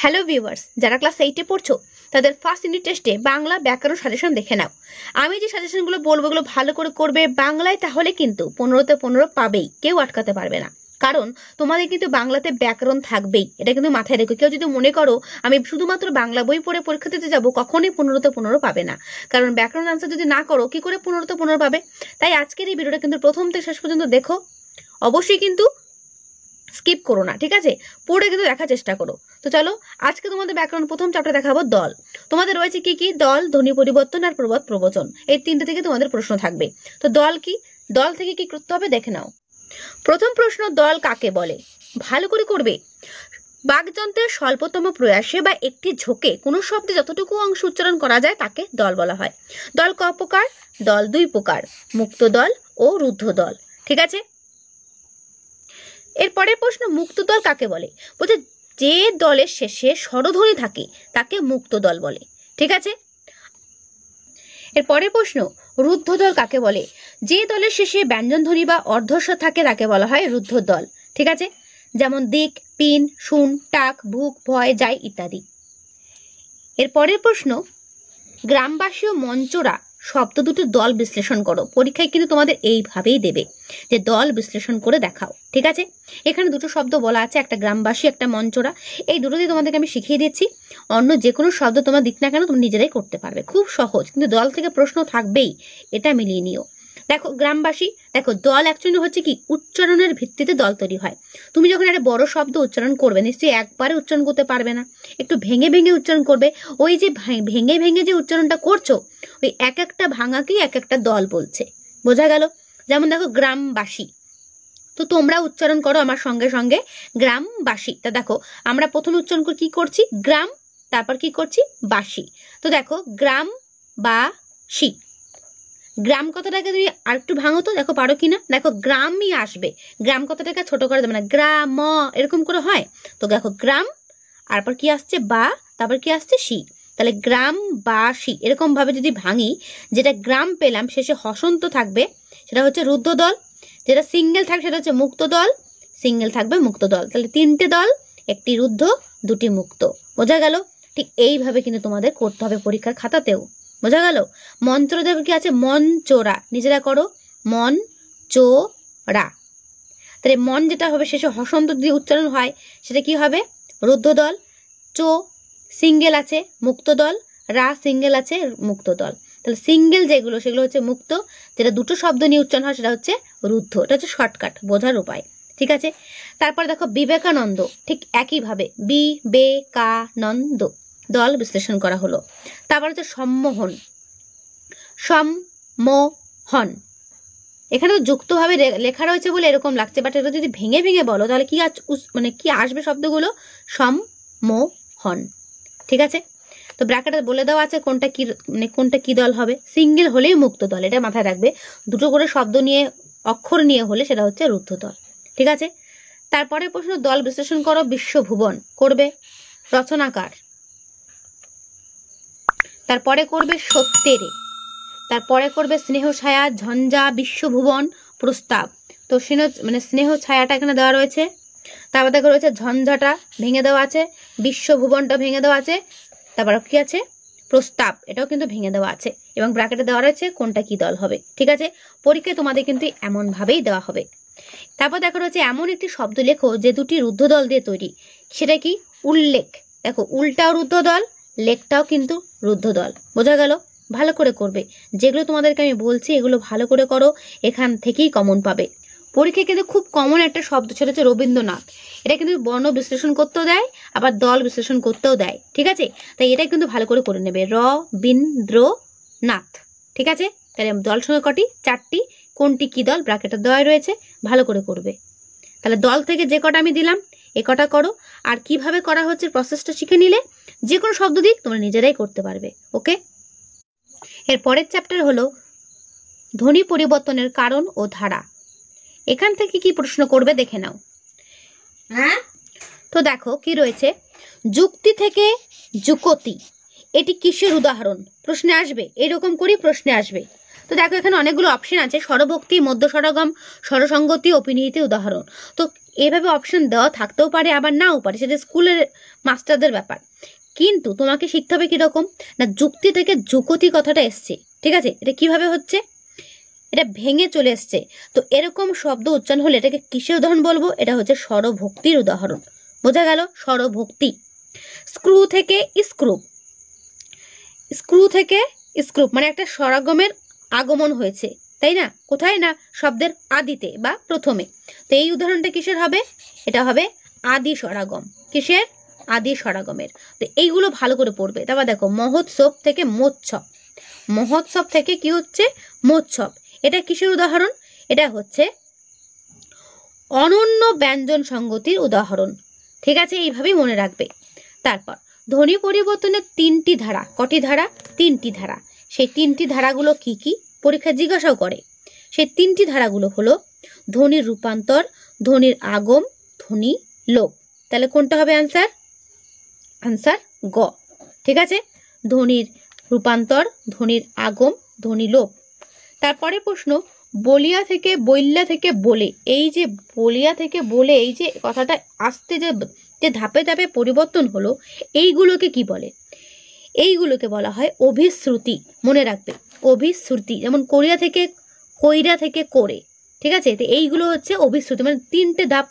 Hello viewers, যারা class 8-এ পড়ছো তাদের ফার্স্ট ইউনিট টেস্টে বাংলা ব্যাকরণ সাজেশন দেখে নাও। আমি যে সাজেশনগুলো বলবো এগুলো ভালো করে করবে বাংলায়, তাহলে কিন্তু 15তে 15 পাবেই, কেউ আটকাতে পারবে না। কারণ তোমাদের কিন্তু বাংলাতে ব্যাকরণ থাকবেই, এটা কিন্তু মাথায় রেখো। কেউ যদি মনে করো আমি শুধুমাত্র বাংলা বই পড়ে পরীক্ষা দিতে যাবো, কখনোই 15তে 15 পাবে না। কারণ ব্যাকরণ আনসার যদি না করো কি করে 15তে 15 পাবে? তাই আজকের এই ভিডিওটা কিন্তু প্রথম থেকে শেষ পর্যন্ত দেখো, অবশ্যই কিন্তু স্কিপ করো না, ঠিক আছে? পড়ে কিন্তু দেখার চেষ্টা করো। তো চলো, আজকে তোমাদের ব্যাকরণ প্রথম চ্যাপ্টার দেখাবো দল। তোমাদের রয়েছে কি কি? দল, ধ্বনি পরিবর্তন আর প্রবাদ প্রবচন, এই তিনটে থেকে তোমাদের প্রশ্ন থাকবে। তো দল কি, দল থেকে কি করতে হবে দেখে নাও। প্রথম প্রশ্ন, দল কাকে বলে? ভালো করে করবে। বাকযন্ত্রের স্বল্পতম প্রয়াসে বা একটি ঝোঁকে কোনো শব্দে যতটুকু অংশ উচ্চারণ করা যায় তাকে দল বলা হয়। দল ক প্রকার? দল দুই প্রকার, মুক্ত দল ও রুদ্ধ দল, ঠিক আছে? এরপরের প্রশ্ন, মুক্ত দল কাকে বলে? বলছে যে দলের শেষে স্বরধ্বনি থাকে তাকে মুক্ত দল বলে, ঠিক আছে? এরপরের প্রশ্ন, রুদ্ধ দল কাকে বলে? যে দলের শেষে ব্যঞ্জনধ্বনি বা অর্ধস্বর থাকে তাকে বলা হয় রুদ্ধ দল, ঠিক আছে? যেমন দিক, পিন, শুন, টাক, ভুক, ভয়, যায় ইত্যাদি। এরপরের প্রশ্ন, গ্রামবাসী ও মঞ্চরা শব্দ দুটো দল বিশ্লেষণ করো। পরীক্ষায় কিন্তু তোমাদের এইভাবেই দেবে যে দল বিশ্লেষণ করে দেখাও, ঠিক আছে? এখানে দুটো শব্দ বলা আছে, একটা গ্রামবাসী, একটা মঞ্চরা। এই দুটো দিয়ে তোমাদেরকে আমি শিখিয়ে দিচ্ছি। অন্য যে কোনো শব্দ তোমার দিক না কেন তুমি নিজেরাই করতে পারবে, খুব সহজ, কিন্তু দল থেকে প্রশ্ন থাকবেই, এটা মিলিয়ে নিও। দেখো গ্রামবাসী, দেখো দল অ্যাকচুয়ালি হচ্ছে কি, উচ্চারণের ভিত্তিতে দল তৈরি হয়। তুমি যখন একটা বড় শব্দ উচ্চারণ করবে নিশ্চয়ই একবারে উচ্চারণ করতে পারবে না, একটু ভেঙে ভেঙে উচ্চারণ করবে। ওই যে ভেঙে ভেঙে যে উচ্চারণটা করছো, ওই এক একটা ভাঙাকেই এক একটা দল বলছে, বোঝা গেল? যেমন দেখো গ্রামবাসী, তো তোমরা উচ্চারণ করো আমার সঙ্গে সঙ্গে, গ্রামবাসী। তা দেখো আমরা প্রথমে উচ্চারণ কি করছি? গ্রাম, তারপর কি করছি? বাসী। তো দেখো গ্রাম বাসী। গ্রাম কথাটাকে তুমি আর একটু ভাঙো তো, দেখো পারো কিনা। দেখো গ্রামই আসবে, গ্রাম কথাটাকে ছোট করে দেবে না, গ্রাম এরকম করে হয়। তো দেখো গ্রাম, তারপর কি আসছে? বা, তারপর কি আসছে? সি। তাহলে গ্রাম বাসী, এরকম ভাবে যদি ভাঙি, যেটা গ্রাম পেলাম শেষে হসন্ত থাকবে সেটা হচ্ছে রুদ্ধ দল, যেটা সিঙ্গেল থাকবে সেটা হচ্ছে মুক্ত দল, সিঙ্গেল থাকবে মুক্ত দল। তাহলে তিনটে দল, একটি রুদ্ধ, দুটি মুক্ত, বোঝা গেল? ঠিক এইভাবে কিন্তু তোমাদের করতে হবে পরীক্ষার খাতাতেও, বোঝা গেল? মঞ্চরা দেখো কি আছে? মঞ্চরা, নিজেরা করো, মন চোরা। তাহলে মন যেটা হবে শেষে হসন্ত যদি উচ্চারণ হয় সেটা কি হবে? রুদ্ধ দল। চো সিঙ্গেল আছে, মুক্ত দল। রা সিঙ্গেল আছে, মুক্ত দল। তাহলে সিঙ্গেল যেগুলো সেগুলো হচ্ছে মুক্ত, যেটা দুটো শব্দ নিয়ে উচ্চারণ হয় সেটা হচ্ছে রুদ্ধ। এটা হচ্ছে শর্টকাট বোঝার উপায়, ঠিক আছে? তারপর দেখো বিবেকানন্দ, ঠিক একইভাবে বিবেকানন্দ, দল বিশ্লেষণ করা হলো। তারপর হচ্ছে সম্মোহন, সম্মোহন। এখানে তো যুক্তভাবে লেখা রয়েছে বলে এরকম লাগছে, বাট এটা যদি ভেঙে ভেঙে বলো তাহলে কি মানে কি আসবে শব্দগুলো? সম্মোহন, ঠিক আছে? তো ব্র্যাকেটে বলে দেওয়া আছে কোনটা কি, মানে কোনটা কি দল হবে। সিঙ্গেল হলেই মুক্ত দল, এটা মাথায় রাখবে। দুটো করে শব্দ নিয়ে, অক্ষর নিয়ে হলে সেটা হচ্ছে রুদ্ধ দল, ঠিক আছে? তারপরে প্রশ্ন, দল বিশ্লেষণ করো। বিশ্বভুবন করবে, রচনাকার। তারপরে করবে সত্যেরে। তারপরে করবে স্নেহ ছায়া, ঝঞ্ঝা, বিশ্বভুবন, প্রস্তাব। তো মানে স্নেহ ছায়াটা এখানে দেওয়া রয়েছে, তারপর দেখো রয়েছে ঝঞ্ঝাটা ভেঙে দেওয়া আছে, বিশ্বভুবনটা ভেঙে দেওয়া আছে, তারপর কি আছে? প্রস্তাব, এটাও কিন্তু ভেঙে দেওয়া আছে, এবং ব্র্যাকেটে দেওয়া রয়েছে কোনটা কি দল হবে, ঠিক আছে? পরীক্ষায় তোমাদের কিন্তু এমন ভাবেই দেওয়া হবে। তারপর দেখো রয়েছে এমন একটি শব্দ লেখো যে দুটি রুদ্ধ দল দিয়ে তৈরি, সেটা কি? উল্লেখ। দেখো উল্টাও রুদ্ধ দল, লেখটাও কিন্তু রুদ্ধ দল, বোঝা গেল? ভালো করে করবে, যেগুলো তোমাদেরকে আমি বলছি এগুলো ভালো করে করো, এখান থেকেই কমন পাবে। পরীক্ষায় কিন্তু খুব কমন একটা শব্দ, সেটা হচ্ছে রবীন্দ্রনাথ। এটা কিন্তু বর্ণ বিশ্লেষণ করতেও দেয়, আবার দল বিশ্লেষণ করতেও দেয়, ঠিক আছে? তাই এটা কিন্তু ভালো করে করে নেবে, রবীন্দ্রনাথ, ঠিক আছে? তাহলে দল সঙ্গে কটি? 4টি। কোনটি কি দল ব্র্যাকেটে দেওয়া রয়েছে, ভালো করে করবে। তাহলে দল থেকে যে কটা আমি দিলাম এ কটা করো, আর কিভাবে করা হচ্ছে প্রসেসটা শিখে নিলে যে কোনো শব্দ দিক তোমরা নিজেরাই করতে পারবে, ওকে? এর পরের চ্যাপ্টার হলো ধ্বনি পরিবর্তনের কারণ ও ধারা। এখান থেকে কি প্রশ্ন করবে দেখে নাও। হ্যাঁ, তো দেখো কি রয়েছে, যুক্তি থেকে যুকতি, এটি কিসের উদাহরণ? প্রশ্নে আসবে, এরকম করেই প্রশ্নে আসবে। তো দেখো এখানে অনেকগুলো অপশন আছে, স্বরভক্তি, মধ্য স্বরগম, স্বরসঙ্গতি, অপিনিহিতে উদাহরণ। তো এইভাবে অপশন দেওয়া থাকতেও পারে, আবার নাও পারে, সেটা স্কুলের মাস্টারদের ব্যাপার। কিন্তু তোমাকে শিখতে হবে কিরকম না, যুক্তি থেকে যুকতি কথাটা এসছে, ঠিক আছে? এটা কিভাবে হচ্ছে, এটা ভেঙে চলে এসছে। তো এরকম শব্দ উচ্চারণ হলে এটাকে কিসের উদাহরণ বলবো? এটা হচ্ছে স্বরভক্তির উদাহরণ। বোঝা গেল? স্বরভক্তি। স্ক্রু থেকে স্ক্রুপ, স্ক্রু থেকে স্ক্রুপ মানে একটা স্বরাগমের আগমন হয়েছে, তাই না? কোথায় না, শব্দের আদিতে বা প্রথমে। তো এই উদাহরণটা কিসের হবে? এটা হবে আদি স্বরাগম। কিসের? আদি স্বরাগমের। তো এইগুলো ভালো করে পড়বে। তারপর দেখো মহোৎসব থেকে মোৎসব, মহোৎসব থেকে কি হচ্ছে? মোৎসব। এটা কিসের উদাহরণ? এটা হচ্ছে অনন্য ব্যঞ্জন সংগতির উদাহরণ, ঠিক আছে? এইভাবেই মনে রাখবে। তারপর ধ্বনি পরিবর্তনের 3টি ধারা। কটি ধারা? 3টি ধারা। সেই 3টি ধারাগুলো কি কি পরীক্ষা জিজ্ঞাসাও করে। সেই 3টি ধারাগুলো হলো ধ্বনির রূপান্তর, ধ্বনির আগম, ধ্বনি লোপ। তাহলে কোনটা হবে অ্যান্সার? আনসার গ, ঠিক আছে? ধ্বনির রূপান্তর, ধ্বনির আগম, ধ্বনি লোপ। তারপরে প্রশ্ন বলিয়া থেকে বইল্যা থেকে বলে, এই যে বলিয়া থেকে বলে এই যে কথাটা আসতে যে ধাপে ধাপে পরিবর্তন হলো, এইগুলোকে কি বলে? এইগুলোকে বলা হয় অভিশ্রুতি। মনে রাখবে, অভিশ্রুতি। যেমন কোরিয়া থেকে কইরা থেকে করে, ঠিক আছে? তো এইগুলো হচ্ছে অভিশ্রুতি, মানে 3টে ধাপ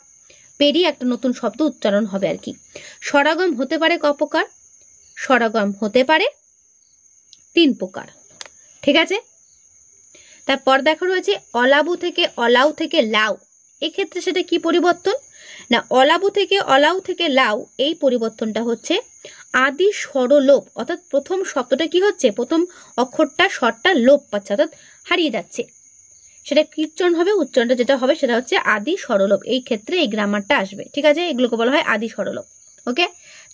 পেরিয়ে একটা নতুন শব্দ উচ্চারণ হবে আর কি। স্বরাগম হতে পারে ক প্রকার? স্বরাগম হতে পারে 3 প্রকার, ঠিক আছে? তারপর দেখো রয়েছে অলাবু থেকে অলাউ থেকে লাউ। এক্ষেত্রে সেটা কি পরিবর্তন না, অলাবু থেকে অলাউ থেকে লাউ, এই পরিবর্তনটা হচ্ছে আদি স্বরলোপ। অর্থাৎ প্রথম শব্দটা কি হচ্ছে, প্রথম অক্ষরটা স্বরটা লোপ পাচ্ছে, অর্থাৎ হারিয়ে যাচ্ছে। সেটা কি উচ্চারণ হবে? উচ্চারণটা যেটা হবে সেটা হচ্ছে আদি স্বরলোপ। এই ক্ষেত্রে এই গ্রামারটা আসবে, ঠিক আছে? এগুলোকে বলা হয় আদি স্বরলোপ। ওকে।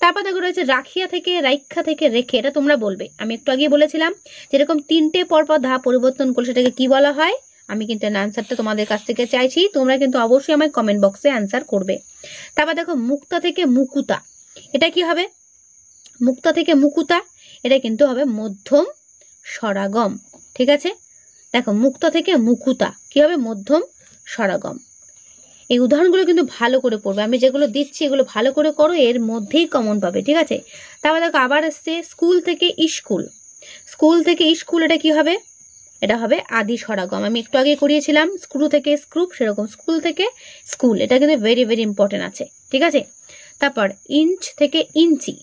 তারপর দেখো রয়েছে রাখিয়া থেকে রাইখা থেকে রেখে। এটা তোমরা বলবে, আমি একটু আগে বলেছিলাম যেরকম 3টে পরপর ধাপ পরিবর্তন করলে সেটাকে কি বলা হয়। আমি কিন্তু অ্যান্সারটা তোমাদের কাছ থেকে চাইছি, তোমরা কিন্তু অবশ্যই আমায় কমেন্ট বক্সে অ্যান্সার করবে। তারপর দেখো মুক্তা থেকে মুকুতা। এটা কি হবে? মুক্তা থেকে মুকুতা, এটা কিন্তু হবে মধ্যম স্বরাগম, ঠিক আছে? দেখো মুক্তা থেকে মুকুতা কি হবে? মধ্যম স্বরাগম। এই উদাহরণগুলো কিন্তু ভালো করে পড়বে, আমি যেগুলো দিচ্ছি এগুলো ভালো করে করো, এর মধ্যেই কমন পাবে, ঠিক আছে? তারপর দেখো আবার আসছে স্কুল থেকে স্কুল। স্কুল থেকে স্কুল, এটা কি হবে? এটা হবে আদি স্বরাগম। আমি একটু আগে করিয়েছিলাম স্ক্রু থেকে স্ক্রুপ, সেরকম স্কুল থেকে স্কুল। এটা কিন্তু ভেরি ভেরি ইম্পর্টেন্ট আছে, ঠিক আছে? তারপর ইঞ্চ থেকে ইঞ্চি,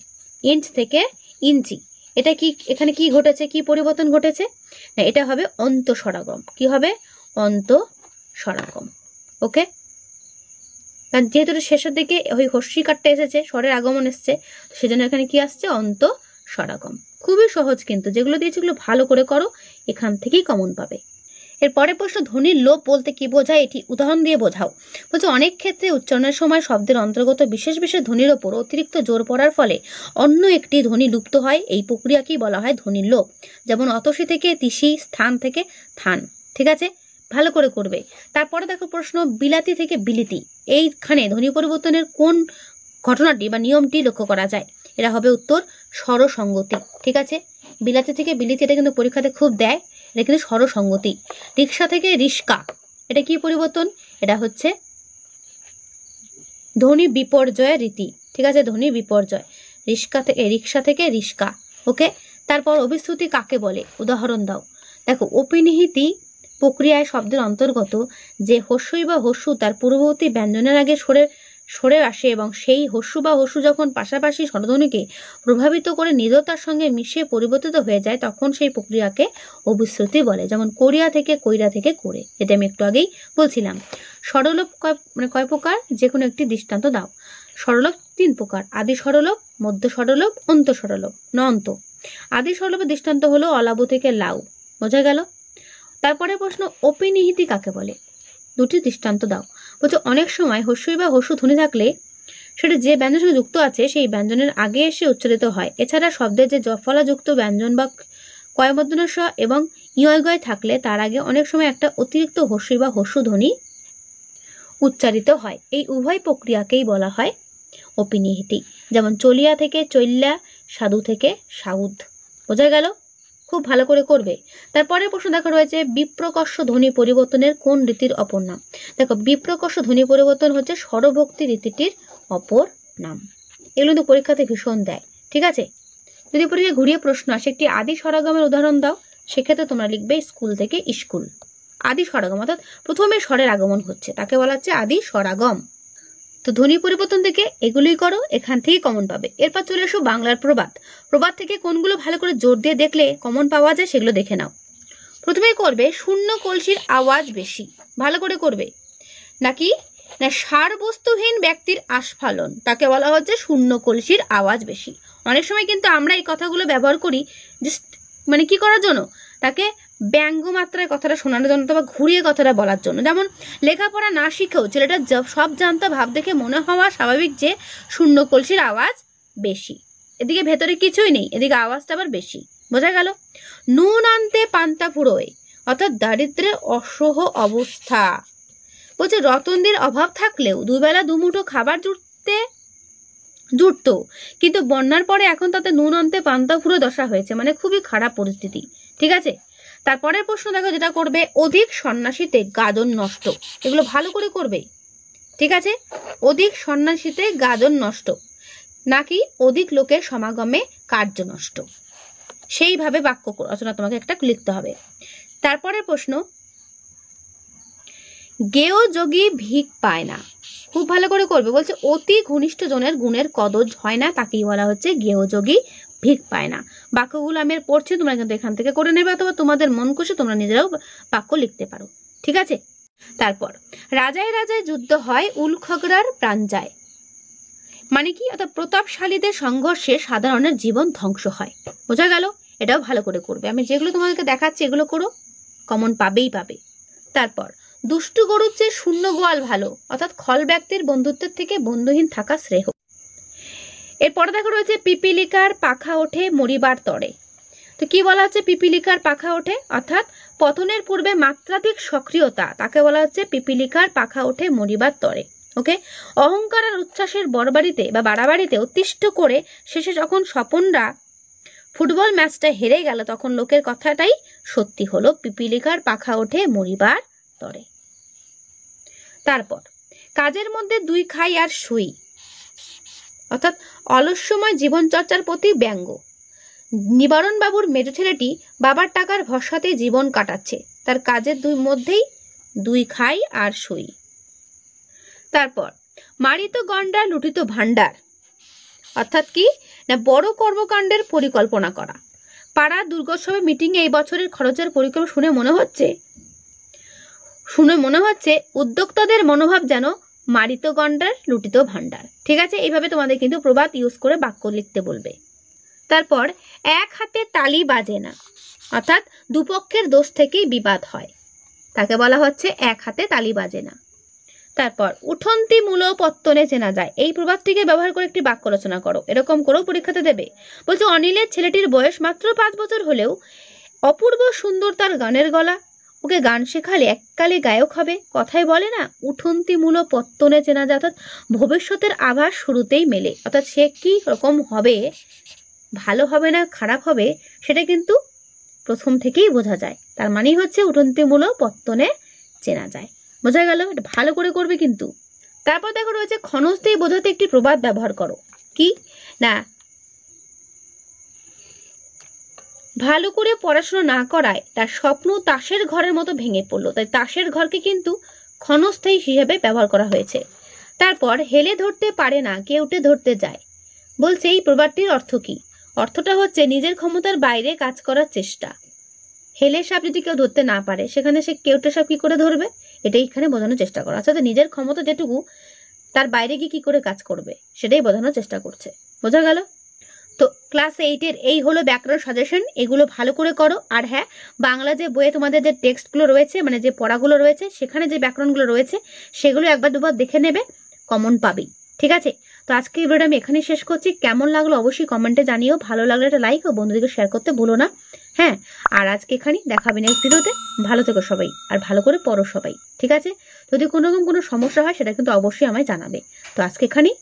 ইঞ্চ থেকে ইঞ্চি। এটা কি, এখানে কি ঘটেছে, কি পরিবর্তন ঘটেছে না, এটা হবে অন্ত স্বরাগম। কি হবে? অন্ত স্বরাগম। ওকে। কারণ যেহেতু শেষের দিকে ওই হস্যিকারটা এসেছে, স্বরের আগমন এসছে, সেজন্য এখানে কি আসছে? অন্ত স্বরাগম। খুবই সহজ, কিন্তু যেগুলো দিয়েছে এগুলো ভালো করে করো, এখান থেকেই কমন পাবে। এরপরে প্রশ্ন ধ্বনির লোপ বলতে কি বোঝায়, এটি উদাহরণ দিয়ে বোঝাও। বলছে অনেক ক্ষেত্রে উচ্চারণের সময় শব্দের অন্তর্গত বিশেষ বিশেষ ধ্বনির ওপর অতিরিক্ত জোর পড়ার ফলে অন্য একটি ধ্বনি লুপ্ত হয়। এই প্রক্রিয়াকেই বলা হয় ধ্বনির লোপ। যেমন অতসী থেকে তিসি, স্থান থেকে থান, ঠিক আছে? ভালো করে করবে। তারপরে দেখো প্রশ্ন বিলাতি থেকে বিলিতি। এইখানে ধ্বনি পরিবর্তনের কোন ঘটনাটি বা নিয়মটি লক্ষ্য করা যায়? এটা হবে উত্তর স্বরসঙ্গতি, ঠিক আছে? বিলাতি থেকে বিলিতি, এটা কিন্তু পরীক্ষাতে খুব দেয়, এটা কিন্তু স্বরসঙ্গতি। রিক্সা থেকে রিস্কা, এটা কি পরিবর্তন? এটা হচ্ছে ধ্বনি বিপর্যয় রীতি, ঠিক আছে? ধ্বনি বিপর্যয়। রিক্সা থেকে রিস্কা। ওকে। তারপর অভিশ্রুতি কাকে বলে? উদাহরণ দাও। দেখো অপিনিহিতি প্রক্রিয়ায় শব্দের অন্তর্গত যে হস্যই বা হস্যু তার পূর্ববর্তী ব্যঞ্জনের আগে সরে আসে এবং সেই হস্যু বা হস্যু যখন পাশাপাশি স্বরধ্বনিকে প্রভাবিত করে নিজতার সঙ্গে মিশিয়ে পরিবর্তিত হয়ে যায়, তখন সেই প্রক্রিয়াকে অভিশ্রুতি বলে। যেমন কোরিয়া থেকে কইরা থেকে করে, এটা আমি একটু আগেই বলছিলাম। স্বরলোপ কয় প্রকার? যে কোনো একটি দৃষ্টান্ত দাও। স্বরলোপ 3 প্রকার: আদি স্বরলোপ, মধ্য স্বরলোপ, অন্ত স্বরলোপ না অন্ত। আদি স্বরলোপের দৃষ্টান্ত হলো অলাবু থেকে লাউ। বোঝা গেল? তারপরে প্রশ্ন অপিনিহিতি কাকে বলে? 2টি দৃষ্টান্ত দাও। বলছে অনেক সময় হস্যই বা হস্যু ধ্বনি থাকলে সেটা যে ব্যঞ্জনের সঙ্গে যুক্ত আছে সেই ব্যঞ্জনের আগে এসে উচ্চারিত হয়। এছাড়া শব্দের যে জফলাযুক্ত ব্যঞ্জন বা কয়মধ্যনের স এবং ইয়গয় থাকলে তার আগে অনেক সময় একটা অতিরিক্ত হস্যই বা হস্যু ধ্বনি উচ্চারিত হয়। এই উভয় প্রক্রিয়াকেই বলা হয় অপিনিহিতি। যেমন চলিয়া থেকে চল্যা, সাধু থেকে সাউদ। বোঝা গেল? খুব খুব ভালো করে করবে। তারপরের প্রশ্ন দেখো রয়েছে বিপ্রকর্ষ ধ্বনি পরিবর্তনের কোন রীতির অপর নাম। দেখো বিপ্রকর্ষ ধ্বনি পরিবর্তন হচ্ছে স্বরভক্তি রীতিটির অপর নাম। এগুলো কিন্তু পরীক্ষাতে ভীষণ দেয়, ঠিক আছে। যদি পরীক্ষায় ঘুরিয়ে প্রশ্ন আসে একটি আদি স্বরাগমের উদাহরণ দাও, সেক্ষেত্রে তোমরা লিখবে স্কুল থেকে স্কুল। আদি স্বরাগম অর্থাৎ প্রথমে স্বরের আগমন হচ্ছে, তাকে বলা হচ্ছে আদি স্বরাগম। তো ধ্বনি পরিবর্তন থেকে এগুলোই করো, এখান থেকে কমন পাবে। এরপর চলে এসো বাংলার প্রবাদ। প্রবাদ থেকে কোনগুলো ভালো করে জোর দিয়ে দেখলে কমন পাওয়া যায় সেগুলো দেখে নাও। প্রথমেই করবে শূন্য কলসির আওয়াজ বেশি, ভালো করে করবে। নাকি না সারবস্তুহীন ব্যক্তির আস্ফালন, তাকে বলা হচ্ছে শূন্য কলসির আওয়াজ বেশি। অনেক সময় কিন্তু আমরা এই কথাগুলো ব্যবহার করি জাস্ট মানে কি করার জন্য, তাকে ব্যঙ্গ মাত্রায় কথাটা শোনানোর জন্য বা ঘুরিয়ে কথাটা বলার জন্য। যেমন লেখাপড়া না শিখেও ছেলেটা সব জানতা ভাব দেখে মনে হওয়া স্বাভাবিক যে শূন্য কলসির আওয়াজ বেশি। এদিকে ভেতরে কিছুই নেই, এদিকে আওয়াজটা আবার বেশি, বোঝা গেল। নুন আনতে পান্তা ফুরোয় অর্থাৎ দারিদ্র্যের অসহ অবস্থা। বলছে রতনদের অভাব থাকলেও দুবেলা দুমুঠো খাবার জুটতো, কিন্তু বন্যার পরে এখন তাতে নুন আনতে পান্তা ফুরো দশা হয়েছে, মানে খুবই খারাপ পরিস্থিতি, ঠিক আছে। তারপরের প্রশ্ন দেখো যেটা করবে অধিক সন্ন্যাসীতে গাজন নষ্ট, এগুলো ভালো করে করবে, ঠিক আছে। অধিক সন্ন্যাসীতে গাজন নষ্ট, নাকি অধিক লোকের সমাগমে কার্য নষ্ট, সেইভাবে বাক্য রচনা তোমাকে একটা লিখতে হবে। তারপরের প্রশ্ন গেয় যোগী ভিক পায় না, খুব ভালো করে করবে। বলছে অতি ঘনিষ্ঠ জনের গুণের কদর হয় না, তাকেই বলা হচ্ছে গেয় যোগী ভিক পায় না। বাক্যগুলো আমি পড়ছি, তোমরা কিন্তু এখান থেকে করে নেবে, অথবা তোমাদের মন খুশি তোমরা নিজেরাও বাক্য লিখতে পারো, ঠিক আছে। তারপর রাজায় রাজায় যুদ্ধ হয় উলখগড়ার প্রাণ যায়, মানে কি অর্থাৎ প্রতাপশালীদের সংঘর্ষে সাধারণের জীবন ধ্বংস হয়, বোঝা গেল। এটাও ভালো করে করবে। আমি যেগুলো তোমাদেরকে দেখাচ্ছি এগুলো করো, কমন পাবেই পাবে। তারপর দুষ্টু গরুর চেয়ে শূন্য গোয়াল ভালো, অর্থাৎ খল ব্যক্তির বন্ধুত্বের থেকে বন্ধুহীন থাকা শ্রেয়। এরপরে দেখো রয়েছে পিপিলিকার পাখা ওঠে মরিবার তরে। তো কি বলা হচ্ছে পিপিলিকার পাখা ওঠে, অর্থাৎ পতনের পূর্বে মাত্রাধিক সক্রিয়তা, তাকে বলা হচ্ছে পিপিলিকার পাখা ওঠে মরিবার তরে। ওকে, অহংকার আর উচ্ছ্বাসের বড়বাড়িতে বা বাড়াবাড়িতে অতিষ্ঠ করে শেষে যখন স্বপনরা ফুটবল ম্যাচটা হেরে গেল, তখন লোকের কথাটাই সত্যি হলো, পিপিলিকার পাখা ওঠে মরিবার তরে। তারপর কাজের মধ্যে দুই খাই আর শুই, অর্থাৎ অলস্যময় জীবনচর্চার প্রতি ব্যঙ্গ। নিবারণ বাবুর মেজ ছেলেটি বাবার টাকার ভরসাতে জীবন কাটাচ্ছে, তার কাজের মধ্যেই দুই খাই আর শুই। তারপর মারিত গন্ডার লুটিত ভান্ডার, অর্থাৎ কি না বড় কর্মকাণ্ডের পরিকল্পনা করা। পাড়ার দুর্গোৎসবে মিটিংয়ে এই বছরের খরচের পরিকল্পনা শুনে মনে হচ্ছে উদ্যোক্তাদের মনোভাব যেন মারিত গন্ডার লুটিত ভান্ডার, ঠিক আছে। এইভাবে তোমাদের কিন্তু প্রবাদ ইউজ করে বাক্য লিখতে বলবে। তারপর এক হাতে তালি বাজে না, অর্থাৎ দুপক্ষের দোষ থেকেই বিবাদ হয়, তাকে বলা হচ্ছে এক হাতে তালি বাজে না। তারপর উঠন্তি মূল পত্তনে চেনা যায়, এই প্রবাদটিকে ব্যবহার করে একটি বাক্য রচনা করো, এরকম করেও পরীক্ষাতে দেবে। বলছে অনিলের ছেলেটির বয়স মাত্র 5 বছর হলেও অপূর্ব সুন্দর তার গানের গলা, ওকে গান শেখালে এককালে গায়ক হবে। কথায় বলে না উঠন্তি মূল পত্তনে চেনা যায়, অর্থাৎ ভবিষ্যতের আভাস শুরুতেই মেলে, অর্থাৎ সে কি রকম হবে, ভালো হবে না খারাপ হবে, সেটা কিন্তু প্রথম থেকেই বোঝা যায়। তার মানেই হচ্ছে উঠন্তি মূল পত্তনে চেনা যায়, বোঝা গেল। এটা ভালো করে করবে কিন্তু। তারপর দেখো রয়েছে খনজ দিয়ে বোঝাতে একটি প্রবাদ ব্যবহার করো, কি না ভালো করে পড়াশোনা না করায় তার স্বপ্ন তাসের ঘরের মতো ভেঙে পড়লো, তাই তাসের ঘরকে কিন্তু ক্ষণস্থায়ী হিসেবে ব্যবহার করা হয়েছে। তারপর হেলে ধরতে পারে না কেউটে ধরতে যায়, বলছে এই প্রবাদটির অর্থ কি। অর্থটা হচ্ছে নিজের ক্ষমতার বাইরে কাজ করার চেষ্টা। হেলে সাপ যদি কেউ ধরতে না পারে, সেখানে সে কেউটে সাপ কি করে ধরবে, এটাই এখানে বোঝানোর চেষ্টা করা। অর্থাৎ নিজের ক্ষমতা যেটুকু তার বাইরে গিয়ে কি করে কাজ করবে সেটাই বোঝানোর চেষ্টা করছে, বোঝা গেল। তো ক্লাস 8-এর এই হলো ব্যাকরণ সাজেশন, এগুলো ভালো করে করো। আর হ্যাঁ, বাংলা যে বইয়ে তোমাদের যে টেক্সটগুলো রয়েছে, মানে যে পড়াগুলো রয়েছে, সেখানে যে ব্যাকরণগুলো রয়েছে সেগুলো একবার দুবার দেখে নেবে, কমন পাবেই, ঠিক আছে। তো আজকে এই ভিডিওটা আমি এখানেই শেষ করছি। কেমন লাগলো অবশ্যই কমেন্টে জানিও, ভালো লাগলে একটা লাইক ও বন্ধুদেরকে শেয়ার করতে ভুলো না। হ্যাঁ, আর আজকে এখানেই দেখাবে নেক্সট ভিডিওতে। ভালো থেকো সবাই, আর ভালো করে পড়ো সবাই, ঠিক আছে। যদি কোনো সমস্যা হয় সেটা কিন্তু অবশ্যই আমায় জানাবে। তো আজকে এখানেই